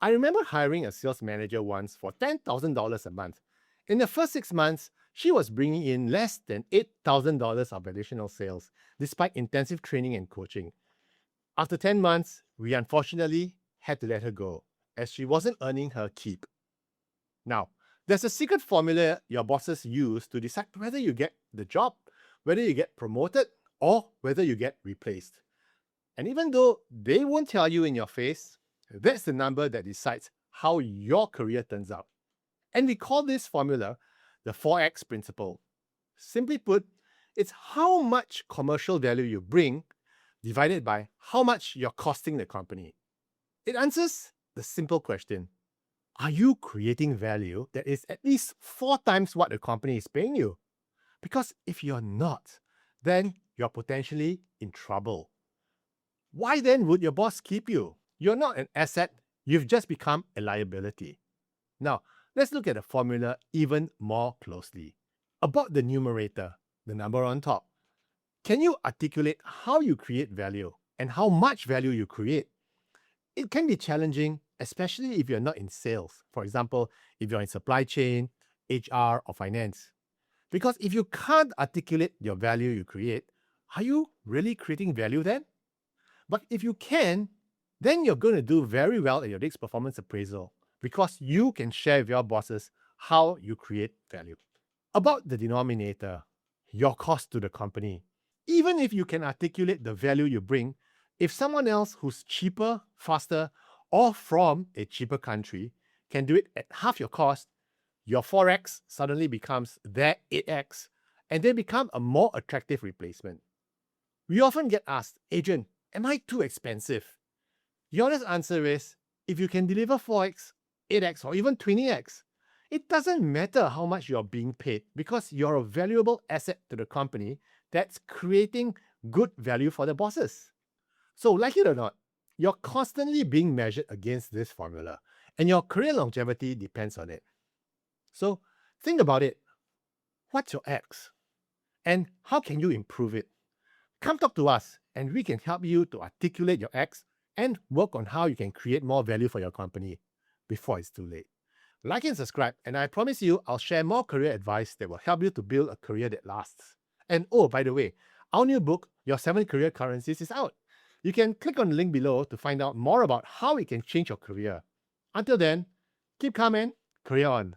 I remember hiring a sales manager once for $10,000 a month. In the first 6 months, she was bringing in less than $8,000 of additional sales, despite intensive training and coaching. After 10 months, we unfortunately had to let her go, as she wasn't earning her keep. Now, there's a secret formula your bosses use to decide whether you get the job, whether you get promoted, or whether you get replaced. And even though they won't tell you in your face, that's the number that decides how your career turns out. And we call this formula the 4X principle. Simply put, it's how much commercial value you bring divided by how much you're costing the company. It answers the simple question: are you creating value that is at least 4 times what the company is paying you? Because if you're not, then you're potentially in trouble. Why then would your boss keep you? You're not an asset, you've just become a liability. Now, let's look at the formula even more closely. About the numerator, the number on top. Can you articulate how you create value and how much value you create? It can be challenging, especially if you're not in sales. For example, if you're in supply chain, HR, or finance. Because if you can't articulate your value you create, are you really creating value then? But if you can, then you're going to do very well at your next performance appraisal because you can share with your bosses how you create value. About the denominator, your cost to the company. Even if you can articulate the value you bring, if someone else who's cheaper, faster, or from a cheaper country can do it at half your cost, your 4X suddenly becomes their 8X, and they become a more attractive replacement. We often get asked, Adrian, am I too expensive? The honest answer is, if you can deliver 4X, 8X, or even 20X, it doesn't matter how much you're being paid because you're a valuable asset to the company that's creating good value for the bosses. So, like it or not, you're constantly being measured against this formula, and your career longevity depends on it. So, think about it. What's your X? And how can you improve it? Come talk to us, and we can help you to articulate your X and work on how you can create more value for your company before it's too late. Like and subscribe, and I promise you I'll share more career advice that will help you to build a career that lasts. And oh, by the way, our new book, Your 7 Career Currencies, is out. You can click on the link below to find out more about how it can change your career. Until then, keep calm and career on.